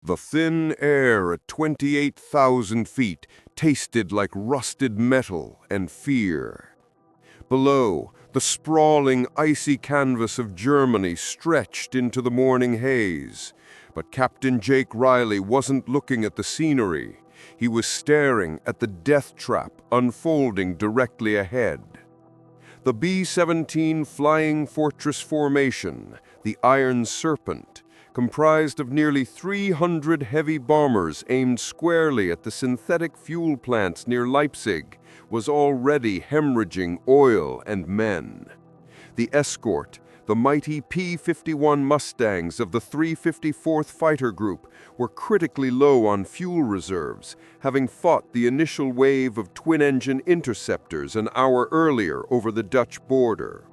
The thin air at 28,000 feet tasted like rusted metal and fear. Below, the sprawling, icy canvas of Germany stretched into the morning haze. But Captain Jake Riley wasn't looking at the scenery. He was staring at the death trap unfolding directly ahead. The B-17 Flying Fortress Formation, the Iron Serpent, comprised of nearly 300 heavy bombers aimed squarely at the synthetic fuel plants near Leipzig, was already hemorrhaging oil and men. The escort, the mighty P-51 Mustangs of the 354th Fighter Group, were critically low on fuel reserves, having fought the initial wave of twin-engine interceptors an hour earlier over the Dutch border.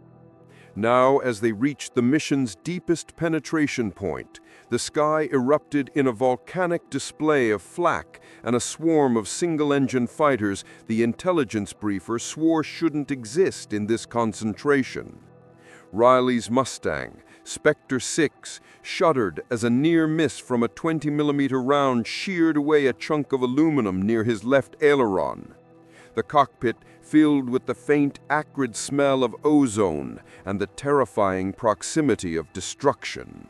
Now, as they reached the mission's deepest penetration point, the sky erupted in a volcanic display of flak and a swarm of single-engine fighters the intelligence briefer swore shouldn't exist in this concentration. Riley's Mustang, Specter Six, shuddered as a near miss from a 20-millimeter round sheared away a chunk of aluminum near his left aileron. The cockpit filled with the faint, acrid smell of ozone and the terrifying proximity of destruction.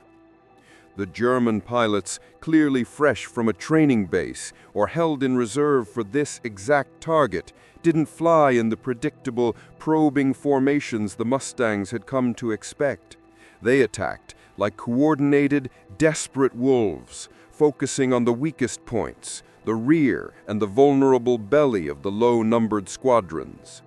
The German pilots, clearly fresh from a training base or held in reserve for this exact target, didn't fly in the predictable, probing formations the Mustangs had come to expect. They attacked like coordinated, desperate wolves, focusing on the weakest points, the rear and the vulnerable belly of the low-numbered squadrons.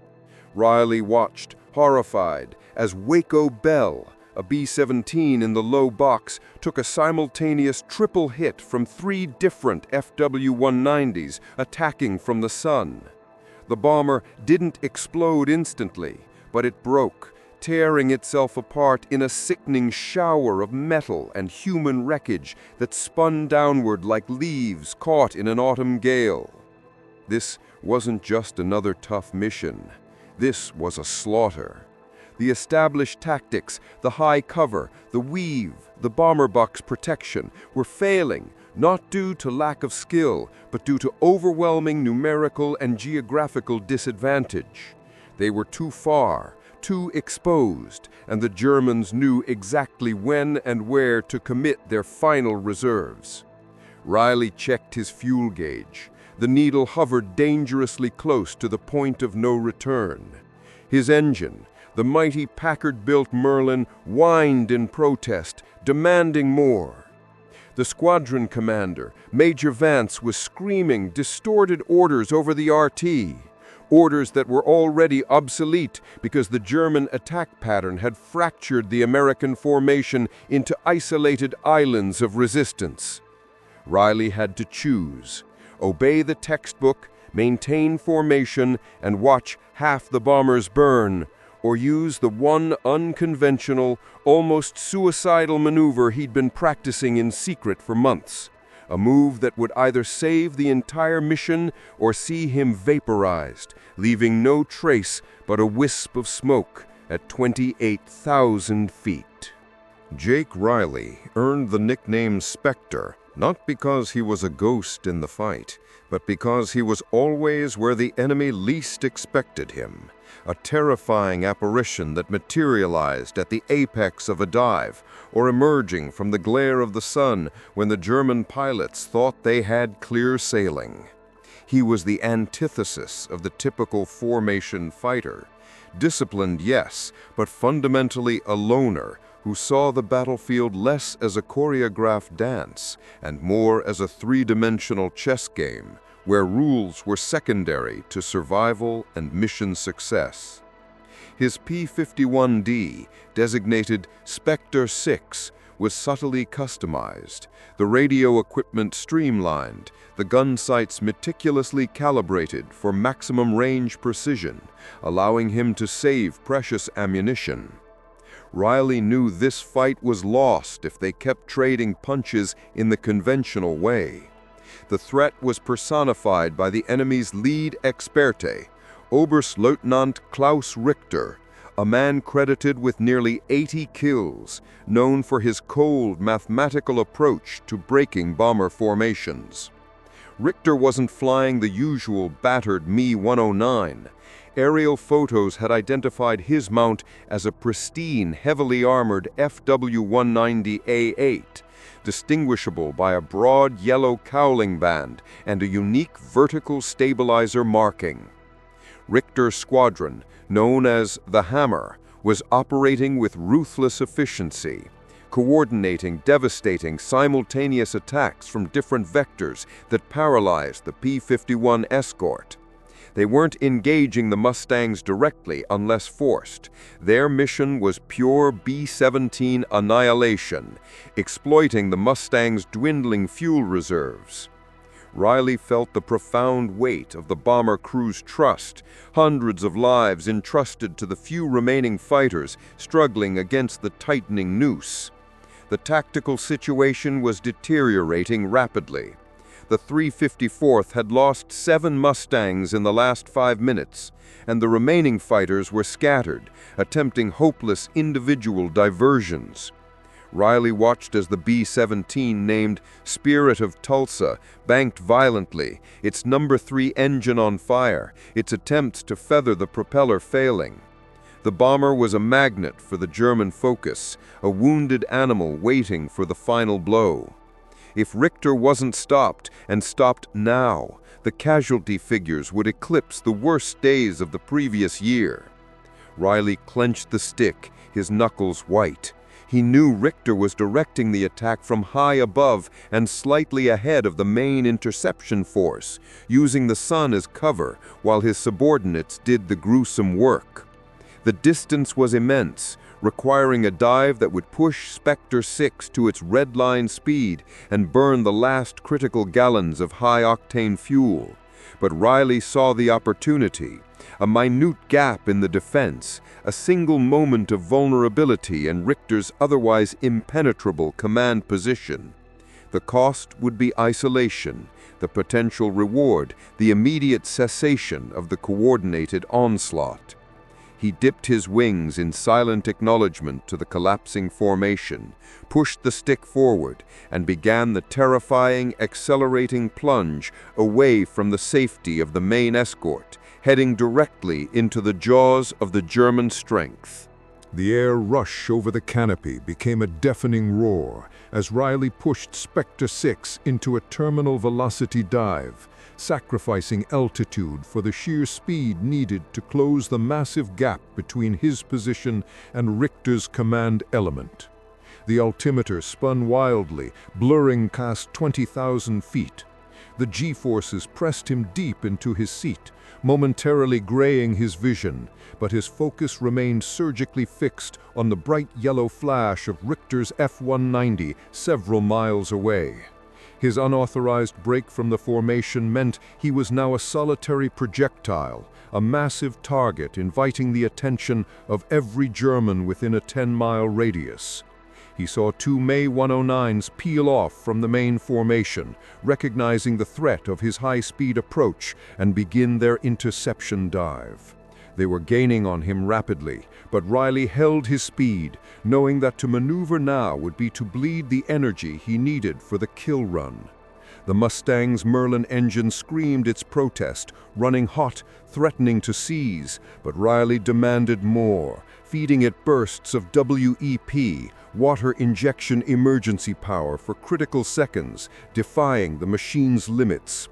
Riley watched, horrified, as Waco Bell, a B-17 in the low box, took a simultaneous triple hit from 3 different FW-190s attacking from the sun. The bomber didn't explode instantly, but it broke, tearing itself apart in a sickening shower of metal and human wreckage that spun downward like leaves caught in an autumn gale. This wasn't just another tough mission. This was a slaughter. The established tactics, the high cover, the weave, the bomber box protection were failing, not due to lack of skill, but due to overwhelming numerical and geographical disadvantage. They were too far, too exposed, and the Germans knew exactly when and where to commit their final reserves. Riley checked his fuel gauge. The needle hovered dangerously close to the point of no return. His engine, the mighty Packard-built Merlin, whined in protest, demanding more. The squadron commander, Major Vance, was screaming distorted orders over the RT. Orders that were already obsolete because the German attack pattern had fractured the American formation into isolated islands of resistance. Riley had to choose: obey the textbook, maintain formation, and watch half the bombers burn, or use the one unconventional, almost suicidal maneuver he'd been practicing in secret for months. A move that would either save the entire mission or see him vaporized, leaving no trace but a wisp of smoke at 28,000 feet. Jake Riley earned the nickname Specter, not because he was a ghost in the fight, but because he was always where the enemy least expected him, a terrifying apparition that materialized at the apex of a dive or emerging from the glare of the sun when the German pilots thought they had clear sailing. He was the antithesis of the typical formation fighter. Disciplined, yes, but fundamentally a loner who saw the battlefield less as a choreographed dance and more as a three-dimensional chess game where rules were secondary to survival and mission success. His P-51D, designated Specter Six, was subtly customized, the radio equipment streamlined, the gun sights meticulously calibrated for maximum range precision, allowing him to save precious ammunition. Riley knew this fight was lost if they kept trading punches in the conventional way. The threat was personified by the enemy's lead experte, Oberstleutnant Klaus Richter, a man credited with nearly 80 kills, known for his cold, mathematical approach to breaking bomber formations. Richter wasn't flying the usual battered Mi-109. Aerial photos had identified his mount as a pristine, heavily armored FW-190A8, distinguishable by a broad yellow cowling band and a unique vertical stabilizer marking. Richter's squadron, known as the Hammer, was operating with ruthless efficiency, coordinating devastating simultaneous attacks from different vectors that paralyzed the P-51 escort. They weren't engaging the Mustangs directly unless forced. Their mission was pure B-17 annihilation, exploiting the Mustang's dwindling fuel reserves. Riley felt the profound weight of the bomber crew's trust, hundreds of lives entrusted to the few remaining fighters struggling against the tightening noose. The tactical situation was deteriorating rapidly. The 354th had lost 7 Mustangs in the last 5 minutes, and the remaining fighters were scattered, attempting hopeless individual diversions. Riley watched as the B-17 named Spirit of Tulsa banked violently, its number 3 engine on fire, its attempts to feather the propeller failing. The bomber was a magnet for the German focus, a wounded animal waiting for the final blow. If Richter wasn't stopped, and stopped now, the casualty figures would eclipse the worst days of the previous year. Riley clenched the stick, his knuckles white. He knew Richter was directing the attack from high above and slightly ahead of the main interception force, using the sun as cover while his subordinates did the gruesome work. The distance was immense, requiring a dive that would push Specter Six to its red-line speed and burn the last critical gallons of high-octane fuel. But Riley saw the opportunity, a minute gap in the defense, a single moment of vulnerability in Richter's otherwise impenetrable command position. The cost would be isolation, the potential reward, the immediate cessation of the coordinated onslaught. He dipped his wings in silent acknowledgement to the collapsing formation, pushed the stick forward, and began the terrifying, accelerating plunge away from the safety of the main escort, heading directly into the jaws of the German strength. The air rush over the canopy became a deafening roar as Riley pushed Specter Six into a terminal velocity dive, sacrificing altitude for the sheer speed needed to close the massive gap between his position and Richter's command element. The altimeter spun wildly, blurring past 20,000 feet. The G-forces pressed him deep into his seat, momentarily graying his vision, but his focus remained surgically fixed on the bright yellow flash of Richter's F-190 several miles away. His unauthorized break from the formation meant he was now a solitary projectile, a massive target inviting the attention of every German within a 10-mile radius. He saw 2 Mi-109s peel off from the main formation, recognizing the threat of his high-speed approach, and begin their interception dive. They were gaining on him rapidly, but Riley held his speed, knowing that to maneuver now would be to bleed the energy he needed for the kill run. The Mustang's Merlin engine screamed its protest, running hot, threatening to seize, but Riley demanded more, feeding it bursts of WEP, water injection emergency power for critical seconds, defying the machine's limits.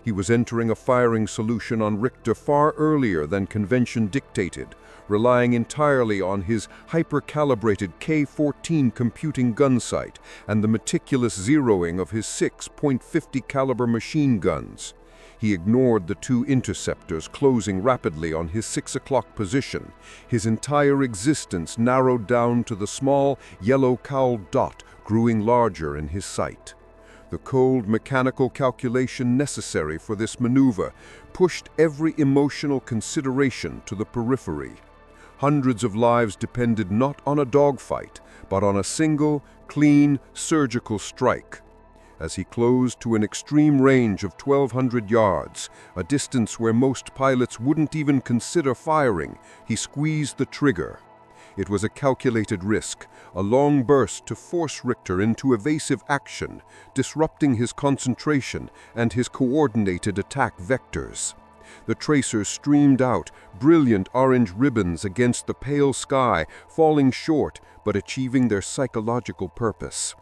He was entering a firing solution on Richter far earlier than convention dictated, relying entirely on his hyper-calibrated K-14 computing gun sight and the meticulous zeroing of his 6.50 caliber machine guns. He ignored the 2 interceptors closing rapidly on his 6 o'clock position. His entire existence narrowed down to the small, yellow cowled dot growing larger in his sight. The cold mechanical calculation necessary for this maneuver pushed every emotional consideration to the periphery. Hundreds of lives depended not on a dogfight, but on a single, clean, surgical strike. As he closed to an extreme range of 1,200 yards, a distance where most pilots wouldn't even consider firing, he squeezed the trigger. It was a calculated risk, a long burst to force Richter into evasive action, disrupting his concentration and his coordinated attack vectors. The tracers streamed out, brilliant orange ribbons against the pale sky, falling short but achieving their psychological purpose.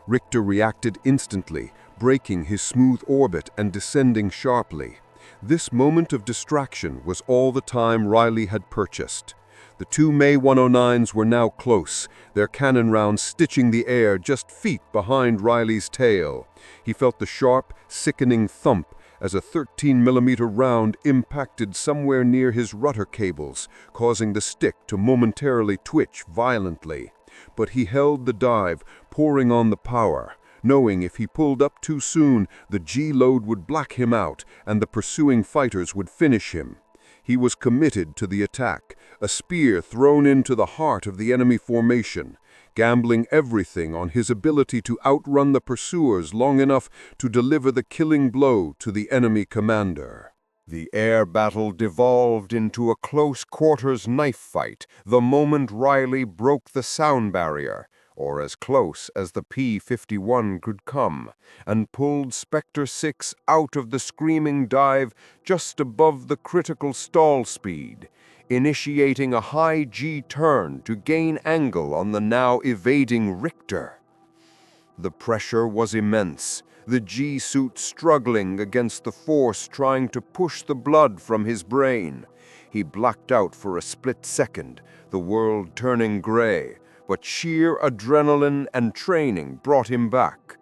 Richter reacted instantly, breaking his smooth orbit and descending sharply. This moment of distraction was all the time Riley had purchased. The two May 109s were now close, their cannon rounds stitching the air just feet behind Riley's tail. He felt the sharp, sickening thump as a 13mm round impacted somewhere near his rudder cables, causing the stick to momentarily twitch violently. But he held the dive, pouring on the power, knowing if he pulled up too soon, the G-load would black him out and the pursuing fighters would finish him. He was committed to the attack, a spear thrown into the heart of the enemy formation, gambling everything on his ability to outrun the pursuers long enough to deliver the killing blow to the enemy commander. The air battle devolved into a close-quarters knife fight the moment Riley broke the sound barrier, or as close as the P-51 could come, and pulled Specter Six out of the screaming dive just above the critical stall speed, initiating a high G turn to gain angle on the now evading Richter. The pressure was immense, the G-suit struggling against the force trying to push the blood from his brain. He blacked out for a split second, the world turning gray, but sheer adrenaline and training brought him back.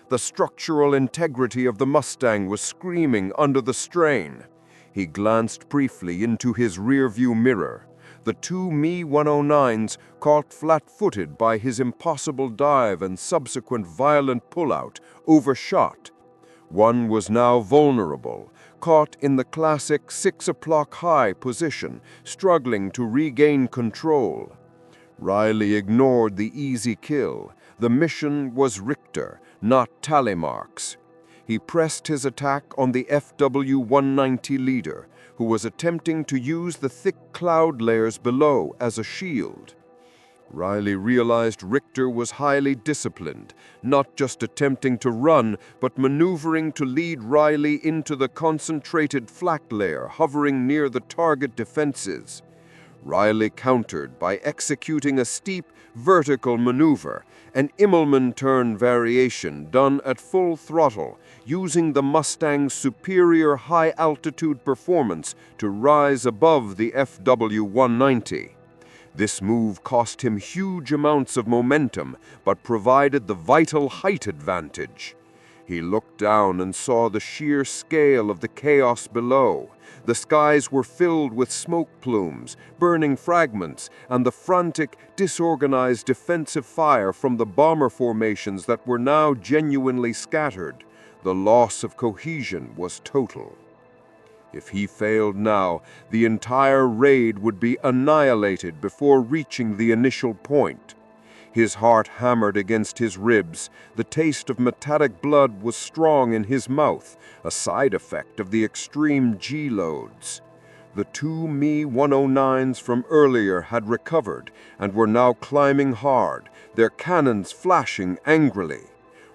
The structural integrity of the Mustang was screaming under the strain. He glanced briefly into his rearview mirror. The two Me 109s, caught flat-footed by his impossible dive and subsequent violent pullout, overshot. One was now vulnerable, caught in the classic 6 o'clock high position, struggling to regain control. Riley ignored the easy kill. The mission was Richter, not tally marks. He pressed his attack on the FW-190 leader, who was attempting to use the thick cloud layers below as a shield. Riley realized Richter was highly disciplined, not just attempting to run, but maneuvering to lead Riley into the concentrated flak layer hovering near the target defenses. Riley countered by executing a steep, vertical maneuver, an Immelman turn variation done at full throttle, using the Mustang's superior high-altitude performance to rise above the FW-190. This move cost him huge amounts of momentum, but provided the vital height advantage. He looked down and saw the sheer scale of the chaos below. The skies were filled with smoke plumes, burning fragments, and the frantic, disorganized defensive fire from the bomber formations that were now genuinely scattered. The loss of cohesion was total. If he failed now, the entire raid would be annihilated before reaching the initial point. His heart hammered against his ribs. The taste of metallic blood was strong in his mouth, a side effect of the extreme G-loads. The two Me 109s from earlier had recovered and were now climbing hard, their cannons flashing angrily.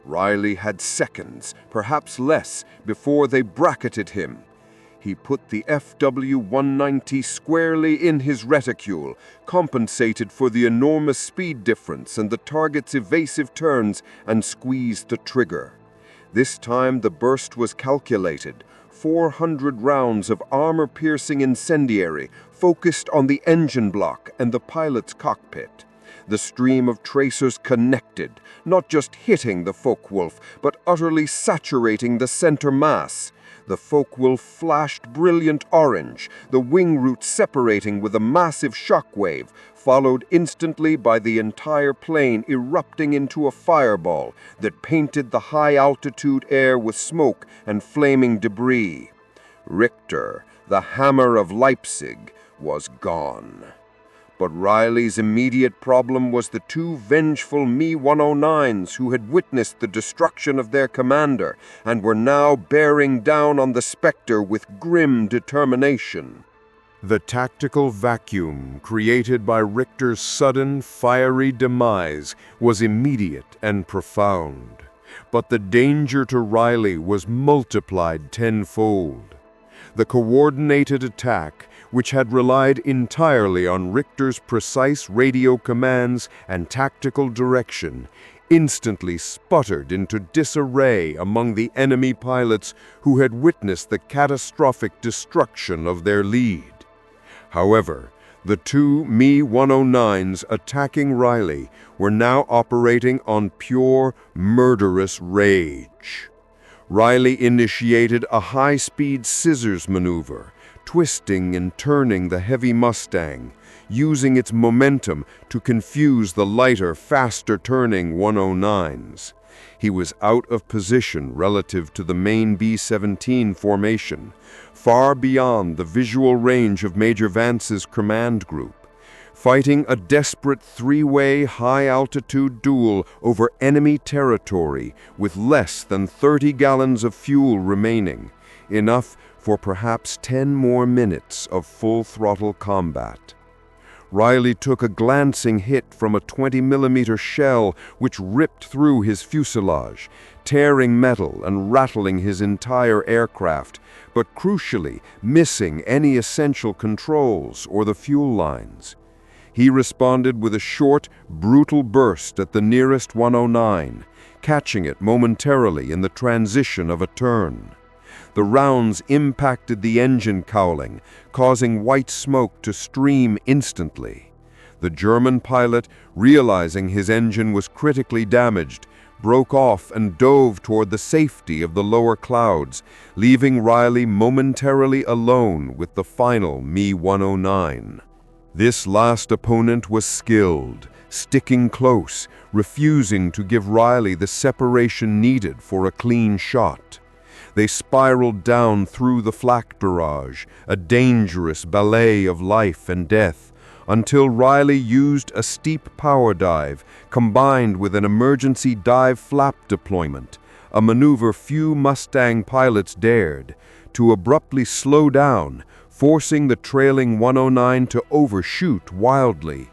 Riley had seconds, perhaps less, before they bracketed him. He put the FW-190 squarely in his reticule, compensated for the enormous speed difference and the target's evasive turns, and squeezed the trigger. This time the burst was calculated. 400 rounds of armor-piercing incendiary focused on the engine block and the pilot's cockpit. The stream of tracers connected, not just hitting the Focke-Wulf, but utterly saturating the center mass. The Focke-Wulf flashed brilliant orange, the wing root separating with a massive shockwave, followed instantly by the entire plane erupting into a fireball that painted the high-altitude air with smoke and flaming debris. Richter, the hammer of Leipzig, was gone. But Riley's immediate problem was the two vengeful Me-109s who had witnessed the destruction of their commander and were now bearing down on the Specter with grim determination. The tactical vacuum created by Richter's sudden, fiery demise was immediate and profound. But the danger to Riley was multiplied tenfold. The coordinated attack, which had relied entirely on Richter's precise radio commands and tactical direction, instantly sputtered into disarray among the enemy pilots who had witnessed the catastrophic destruction of their lead. However, the two Me-109s attacking Riley were now operating on pure, murderous rage. Riley initiated a high-speed scissors maneuver, twisting and turning the heavy Mustang, using its momentum to confuse the lighter, faster-turning 109s. He was out of position relative to the main B-17 formation, far beyond the visual range of Major Vance's command group, fighting a desperate three-way high-altitude duel over enemy territory with less than 30 gallons of fuel remaining, enough for perhaps 10 more minutes of full-throttle combat. Riley took a glancing hit from a 20mm shell which ripped through his fuselage, tearing metal and rattling his entire aircraft, but crucially missing any essential controls or the fuel lines. He responded with a short, brutal burst at the nearest 109, catching it momentarily in the transition of a turn. The rounds impacted the engine cowling, causing white smoke to stream instantly. The German pilot, realizing his engine was critically damaged, broke off and dove toward the safety of the lower clouds, leaving Riley momentarily alone with the final Me-109. This last opponent was skilled, sticking close, refusing to give Riley the separation needed for a clean shot. They spiraled down through the flak barrage, a dangerous ballet of life and death, until Riley used a steep power dive combined with an emergency dive flap deployment, a maneuver few Mustang pilots dared, to abruptly slow down, forcing the trailing 109 to overshoot wildly.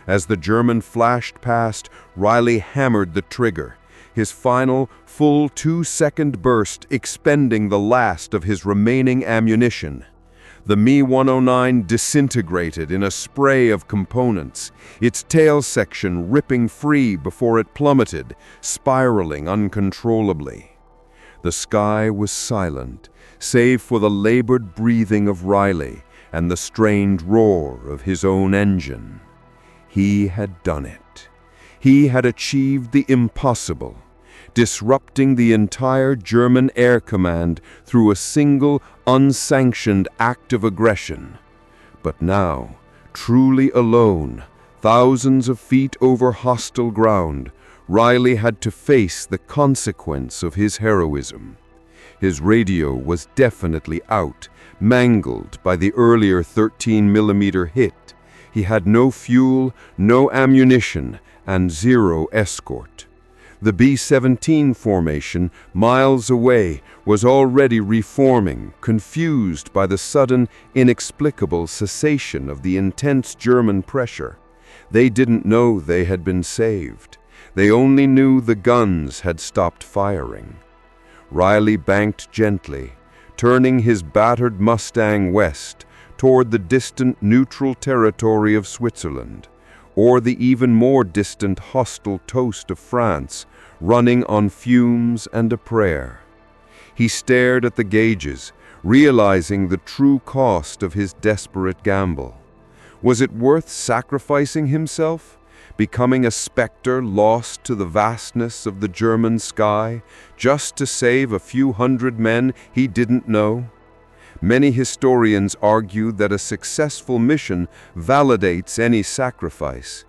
As the German flashed past, Riley hammered the trigger, his final, full 2-second burst expending the last of his remaining ammunition. The Me-109 disintegrated in a spray of components, its tail section ripping free before it plummeted, spiraling uncontrollably. The sky was silent, save for the labored breathing of Riley and the strained roar of his own engine. He had done it. He had achieved the impossible, disrupting the entire German air command through a single, unsanctioned act of aggression. But now, truly alone, thousands of feet over hostile ground, Riley had to face the consequence of his heroism. His radio was definitely out, mangled by the earlier 13mm hit. He had no fuel, no ammunition, and zero escort. The B-17 formation, miles away, was already reforming, confused by the sudden, inexplicable cessation of the intense German pressure. They didn't know they had been saved. They only knew the guns had stopped firing. Riley banked gently, turning his battered Mustang west toward the distant neutral territory of Switzerland, or the even more distant hostile toast of France, running on fumes and a prayer. He stared at the gauges, realizing the true cost of his desperate gamble. Was it worth sacrificing himself, becoming a specter lost to the vastness of the German sky, just to save a few hundred men he didn't know? Many historians argue that a successful mission validates any sacrifice.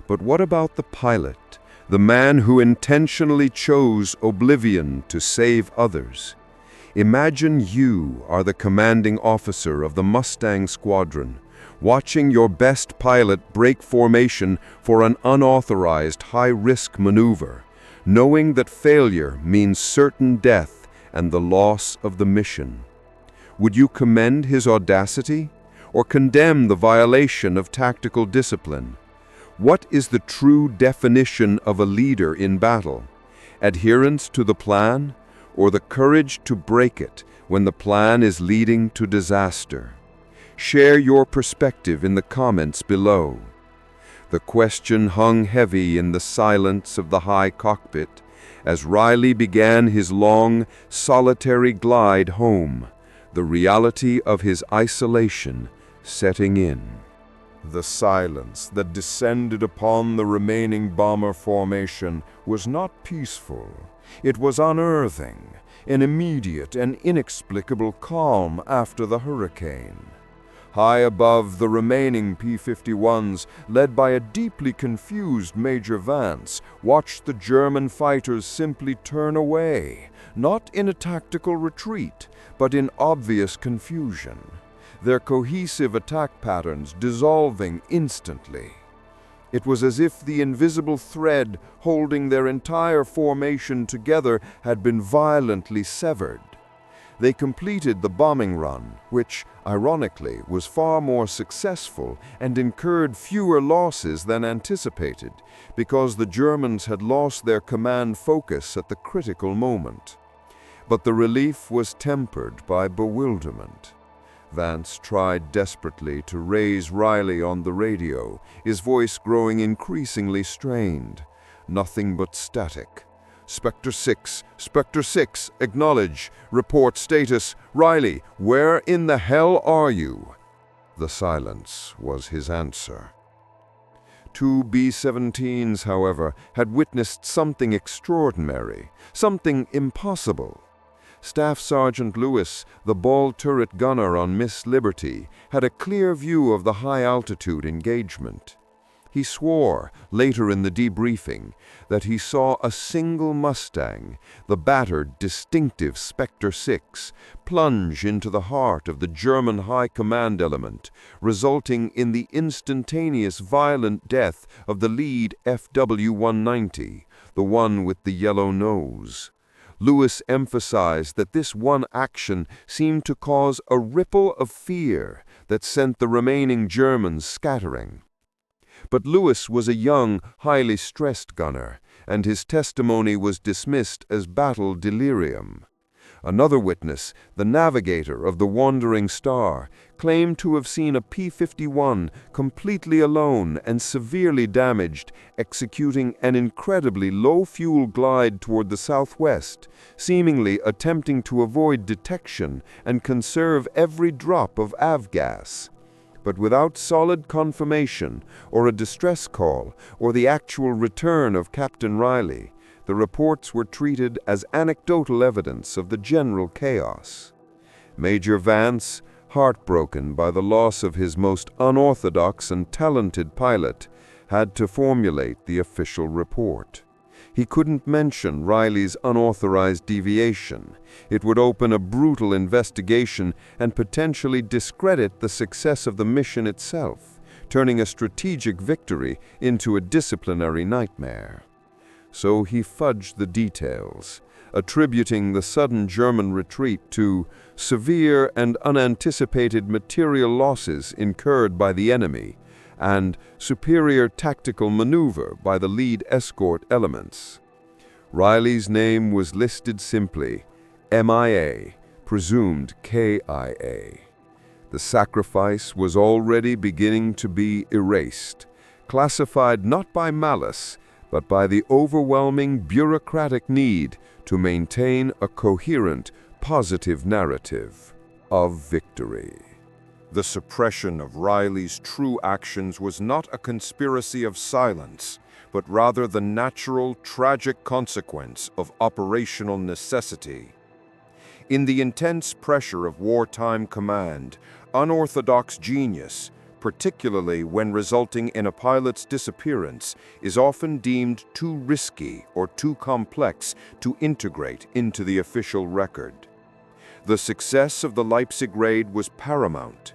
But what about the pilot, the man who intentionally chose oblivion to save others? Imagine you are the commanding officer of the Mustang Squadron, watching your best pilot break formation for an unauthorized high-risk maneuver, knowing that failure means certain death and the loss of the mission. Would you commend his audacity or condemn the violation of tactical discipline? What is the true definition of a leader in battle? Adherence to the plan, or the courage to break it when the plan is leading to disaster? Share your perspective in the comments below. The question hung heavy in the silence of the high cockpit as Riley began his long, solitary glide home, the reality of his isolation setting in. The silence that descended upon the remaining bomber formation was not peaceful. It was unearthing, an immediate and inexplicable calm after the hurricane. High above the remaining P-51s, led by a deeply confused Major Vance, watched the German fighters simply turn away, not in a tactical retreat, but in obvious confusion, their cohesive attack patterns dissolving instantly. It was as if the invisible thread holding their entire formation together had been violently severed. They completed the bombing run, which, ironically, was far more successful and incurred fewer losses than anticipated, because the Germans had lost their command focus at the critical moment. But the relief was tempered by bewilderment. Vance tried desperately to raise Riley on the radio, his voice growing increasingly strained. Nothing but static. Specter 6, Specter 6, acknowledge, report status. Riley, where in the hell are you? The silence was his answer. Two B-17s, however, had witnessed something extraordinary, something impossible. Staff Sergeant Lewis, the ball turret gunner on Miss Liberty, had a clear view of the high-altitude engagement. He swore, later in the debriefing, that he saw a single Mustang, the battered, distinctive Specter Six, plunge into the heart of the German high command element, resulting in the instantaneous violent death of the lead FW-190, the one with the yellow nose. Lewis emphasized that this one action seemed to cause a ripple of fear that sent the remaining Germans scattering. But Lewis was a young, highly stressed gunner, and his testimony was dismissed as battle delirium. Another witness, the navigator of the Wandering Star, claimed to have seen a P-51 completely alone and severely damaged, executing an incredibly low-fuel glide toward the southwest, seemingly attempting to avoid detection and conserve every drop of avgas. But without solid confirmation, or a distress call, or the actual return of Captain Riley, the reports were treated as anecdotal evidence of the general chaos. Major Vance, heartbroken by the loss of his most unorthodox and talented pilot, had to formulate the official report. He couldn't mention Riley's unauthorized deviation. It would open a brutal investigation and potentially discredit the success of the mission itself, turning a strategic victory into a disciplinary nightmare. So he fudged the details, attributing the sudden German retreat to severe and unanticipated material losses incurred by the enemy and superior tactical maneuver by the lead escort elements. Riley's name was listed simply MIA, presumed KIA. The sacrifice was already beginning to be erased, classified not by malice, but by the overwhelming bureaucratic need to maintain a coherent, positive narrative of victory. The suppression of Riley's true actions was not a conspiracy of silence, but rather the natural, tragic consequence of operational necessity. In the intense pressure of wartime command, unorthodox genius, particularly when resulting in a pilot's disappearance, is often deemed too risky or too complex to integrate into the official record. The success of the Leipzig raid was paramount.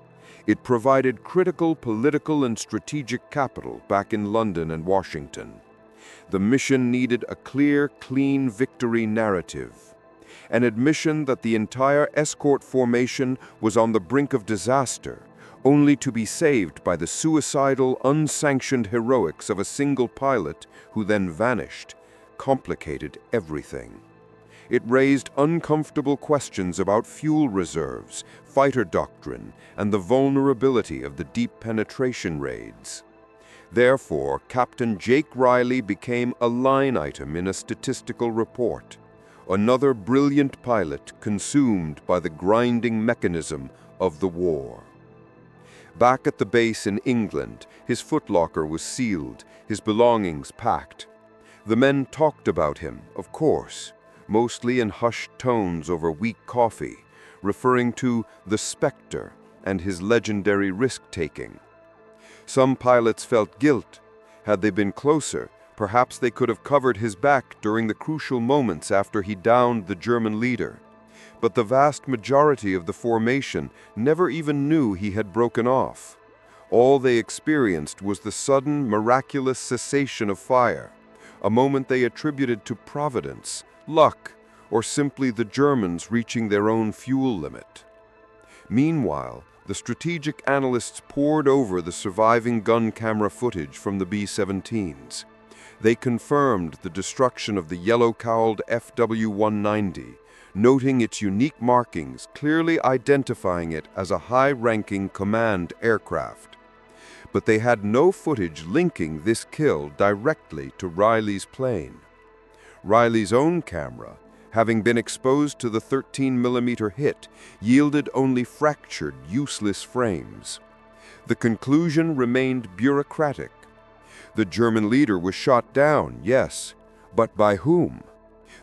It provided critical political and strategic capital back in London and Washington. The mission needed a clear, clean victory narrative, an admission that the entire escort formation was on the brink of disaster, only to be saved by the suicidal, unsanctioned heroics of a single pilot who then vanished, complicated everything. It raised uncomfortable questions about fuel reserves, fighter doctrine, and the vulnerability of the deep penetration raids. Therefore, Captain Jake Riley became a line item in a statistical report, another brilliant pilot consumed by the grinding mechanism of the war. Back at the base in England, his footlocker was sealed, his belongings packed. The men talked about him, of course, mostly in hushed tones over weak coffee, referring to the Specter and his legendary risk-taking. Some pilots felt guilt. Had they been closer, perhaps they could have covered his back during the crucial moments after he downed the German leader. But the vast majority of the formation never even knew he had broken off. All they experienced was the sudden, miraculous cessation of fire, a moment they attributed to providence, luck, or simply the Germans reaching their own fuel limit. Meanwhile, the strategic analysts pored over the surviving gun camera footage from the B-17s. They confirmed the destruction of the yellow-cowled FW-190, noting its unique markings, clearly identifying it as a high-ranking command aircraft. But they had no footage linking this kill directly to Riley's plane. Riley's own camera, having been exposed to the 13mm hit, yielded only fractured, useless frames. The conclusion remained bureaucratic. The German leader was shot down, yes, but by whom?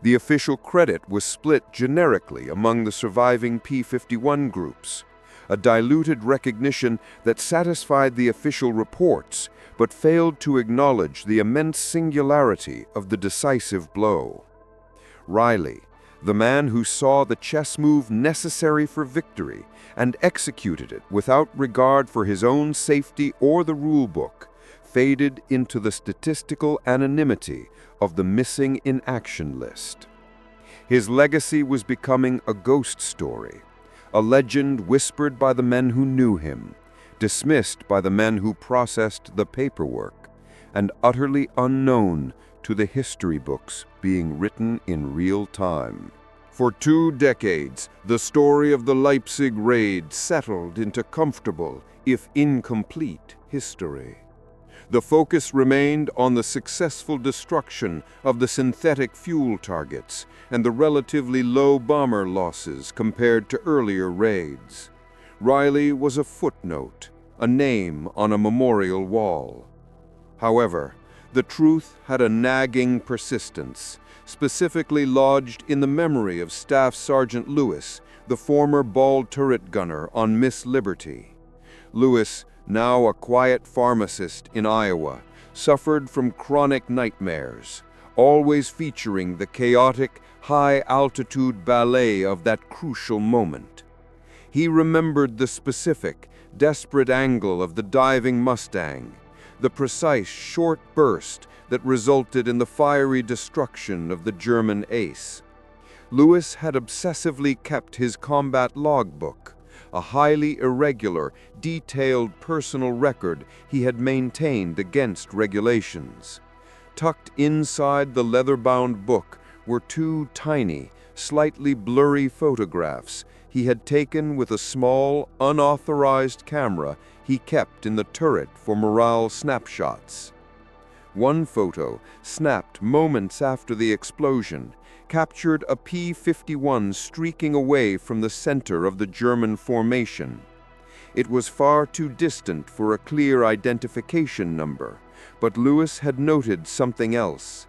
The official credit was split generically among the surviving P-51 groups, a diluted recognition that satisfied the official reports but failed to acknowledge the immense singularity of the decisive blow. Riley, the man who saw the chess move necessary for victory and executed it without regard for his own safety or the rule book, faded into the statistical anonymity of the missing in action list. His legacy was becoming a ghost story, a legend whispered by the men who knew him, dismissed by the men who processed the paperwork, and utterly unknown to the history books being written in real time. For 2 decades, the story of the Leipzig raid settled into comfortable, if incomplete, history. The focus remained on the successful destruction of the synthetic fuel targets and the relatively low bomber losses compared to earlier raids. Riley was a footnote, a name on a memorial wall. However, the truth had a nagging persistence, specifically lodged in the memory of Staff Sergeant Lewis, the former ball turret gunner on Miss Liberty. Lewis, now a quiet pharmacist in Iowa, suffered from chronic nightmares, always featuring the chaotic, high-altitude ballet of that crucial moment. He remembered the specific, desperate angle of the diving Mustang, the precise, short burst that resulted in the fiery destruction of the German ace. Lewis had obsessively kept his combat logbook, a highly irregular, detailed personal record he had maintained against regulations. Tucked inside the leather-bound book were 2 tiny, slightly blurry photographs he had taken with a small, unauthorized camera he kept in the turret for morale snapshots. One photo, snapped moments after the explosion, captured a P-51 streaking away from the center of the German formation. It was far too distant for a clear identification number, but Lewis had noted something else.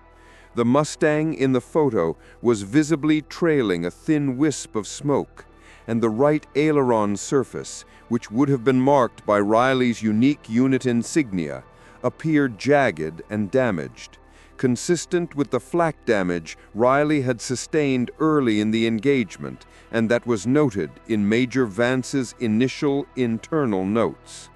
The Mustang in the photo was visibly trailing a thin wisp of smoke, and the right aileron surface, which would have been marked by Riley's unique unit insignia, appeared jagged and damaged, consistent with the flak damage Riley had sustained early in the engagement and that was noted in Major Vance's initial internal notes.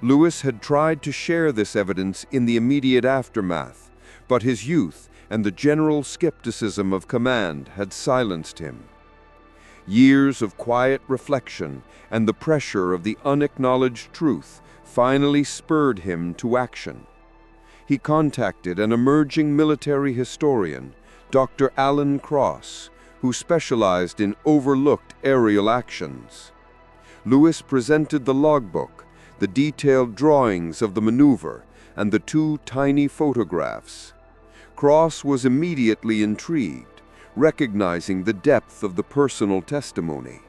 Lewis had tried to share this evidence in the immediate aftermath, but his youth and the general skepticism of command had silenced him. Years of quiet reflection and the pressure of the unacknowledged truth finally spurred him to action. He contacted an emerging military historian, Dr. Alan Cross, who specialized in overlooked aerial actions. Lewis presented the logbook, the detailed drawings of the maneuver, and the 2 tiny photographs. Cross was immediately intrigued, recognizing the depth of the personal testimony.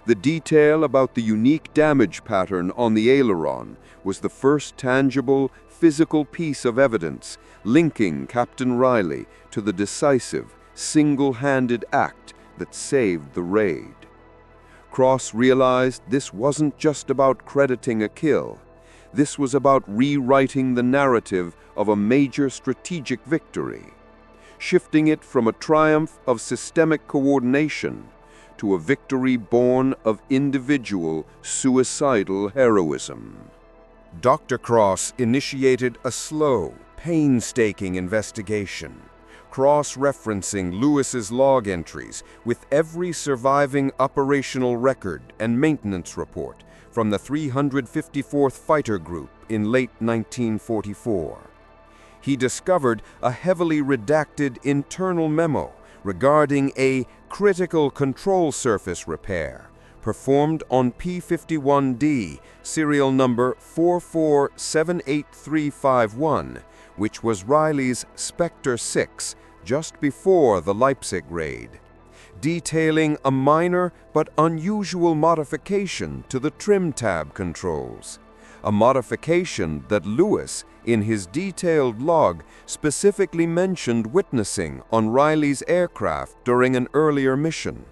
The detail about the unique damage pattern on the aileron was the first tangible, physical piece of evidence linking Captain Riley to the decisive, single-handed act that saved the raid. Cross realized this wasn't just about crediting a kill. This was about rewriting the narrative of a major strategic victory, shifting it from a triumph of systemic coordination to a victory born of individual, suicidal heroism. Dr. Cross initiated a slow, painstaking investigation, cross-referencing Lewis's log entries with every surviving operational record and maintenance report from the 354th Fighter Group in late 1944. He discovered a heavily redacted internal memo regarding a critical control surface repair performed on P-51D, serial number 4478351, which was Riley's Specter Six just before the Leipzig raid, detailing a minor but unusual modification to the trim tab controls, a modification that Lewis, in his detailed log, specifically mentioned witnessing on Riley's aircraft during an earlier mission.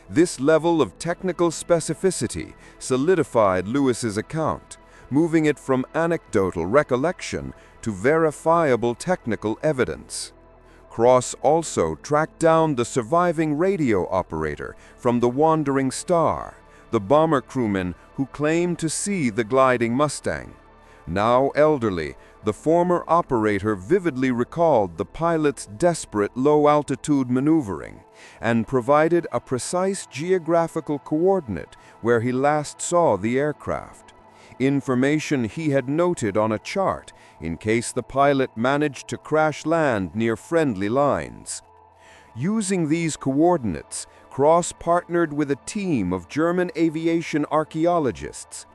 This level of technical specificity solidified Lewis's account, moving it from anecdotal recollection to verifiable technical evidence. Cross also tracked down the surviving radio operator from the Wandering Star, the bomber crewman who claimed to see the gliding Mustang. Now elderly, the former operator vividly recalled the pilot's desperate low-altitude maneuvering and provided a precise geographical coordinate where he last saw the aircraft, information he had noted on a chart in case the pilot managed to crash land near friendly lines. Using these coordinates, Cross partnered with a team of German aviation archaeologists.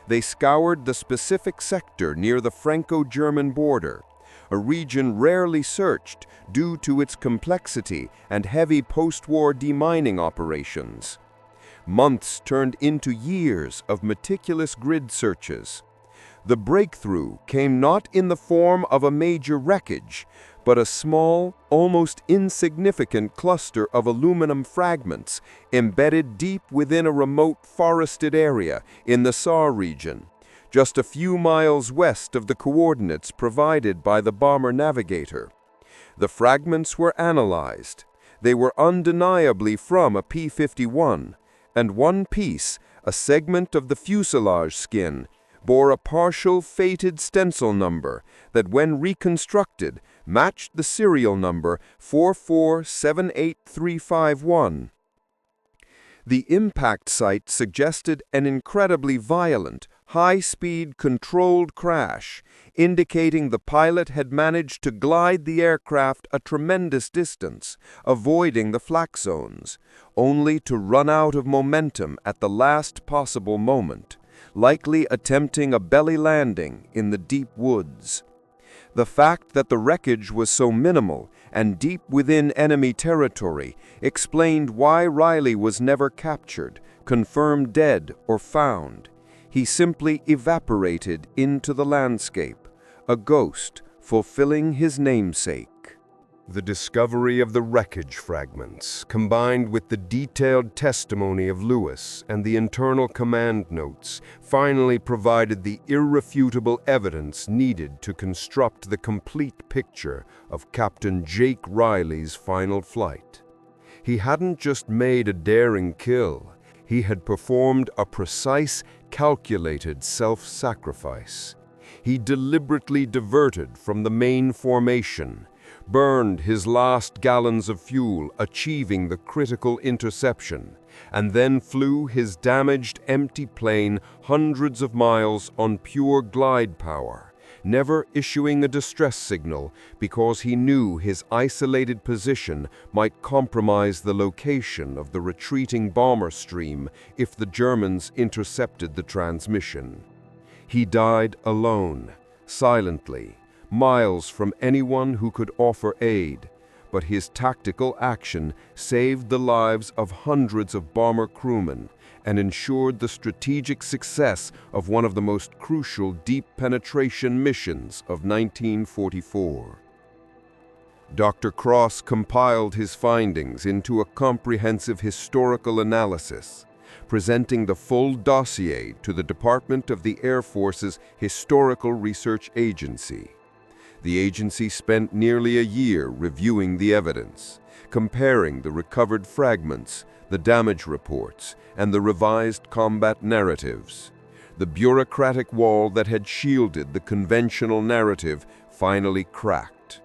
They scoured the specific sector near the Franco-German border, a region rarely searched due to its complexity and heavy post-war demining operations. Months turned into years of meticulous grid searches. The breakthrough came not in the form of a major wreckage, but a small, almost insignificant cluster of aluminum fragments embedded deep within a remote forested area in the Saar region, just a few miles west of the coordinates provided by the bomber navigator. The fragments were analyzed. They were undeniably from a P-51, and one piece, a segment of the fuselage skin, bore a partial fated stencil number that, when reconstructed, matched the serial number 4478351. The impact site suggested an incredibly violent, high-speed controlled crash, indicating the pilot had managed to glide the aircraft a tremendous distance, avoiding the flak zones, only to run out of momentum at the last possible moment, likely attempting a belly landing in the deep woods. The fact that the wreckage was so minimal and deep within enemy territory explained why Riley was never captured, confirmed dead, or found. He simply evaporated into the landscape, a ghost fulfilling his namesake. The discovery of the wreckage fragments, combined with the detailed testimony of Lewis and the internal command notes, finally provided the irrefutable evidence needed to construct the complete picture of Captain Jake Riley's final flight. He hadn't just made a daring kill, he had performed a precise, calculated self-sacrifice. He deliberately diverted from the main formation, burned his last gallons of fuel, achieving the critical interception, and then flew his damaged, empty plane hundreds of miles on pure glide power, never issuing a distress signal because he knew his isolated position might compromise the location of the retreating bomber stream if the Germans intercepted the transmission. He died alone, silently, miles from anyone who could offer aid, but his tactical action saved the lives of hundreds of bomber crewmen and ensured the strategic success of one of the most crucial deep penetration missions of 1944. Dr. Cross compiled his findings into a comprehensive historical analysis, presenting the full dossier to the Department of the Air Force's Historical Research Agency. The agency spent nearly a year reviewing the evidence, comparing the recovered fragments, the damage reports, and the revised combat narratives. The bureaucratic wall that had shielded the conventional narrative finally cracked.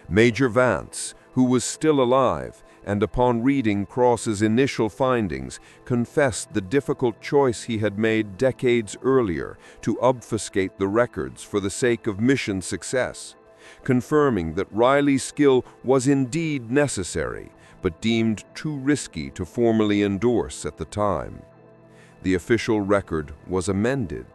Major Vance, who was still alive, and upon reading Cross's initial findings, confessed the difficult choice he had made decades earlier to obfuscate the records for the sake of mission success, confirming that Riley's skill was indeed necessary, but deemed too risky to formally endorse at the time. The official record was amended.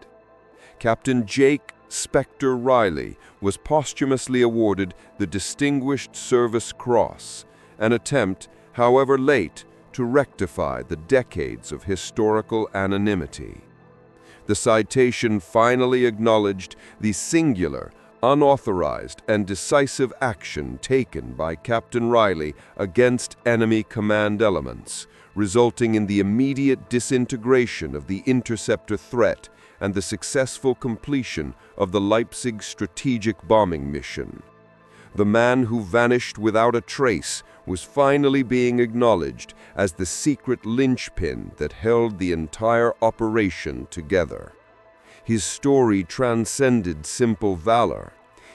Captain Jake Specter Riley was posthumously awarded the Distinguished Service Cross, an attempt, however late, to rectify the decades of historical anonymity. The citation finally acknowledged the singular, unauthorized, and decisive action taken by Captain Riley against enemy command elements, resulting in the immediate disintegration of the interceptor threat and the successful completion of the Leipzig strategic bombing mission. The man who vanished without a trace was finally being acknowledged as the secret linchpin that held the entire operation together. His story transcended simple valor.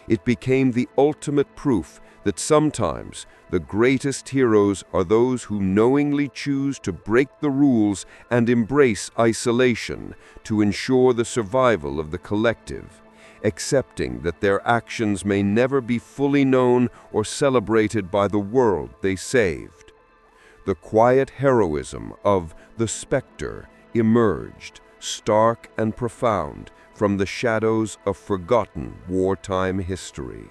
It became the ultimate proof that sometimes the greatest heroes are those who knowingly choose to break the rules and embrace isolation to ensure the survival of the collective, accepting that their actions may never be fully known or celebrated by the world they saved. The quiet heroism of the Spectre emerged, stark and profound, from the shadows of forgotten wartime history.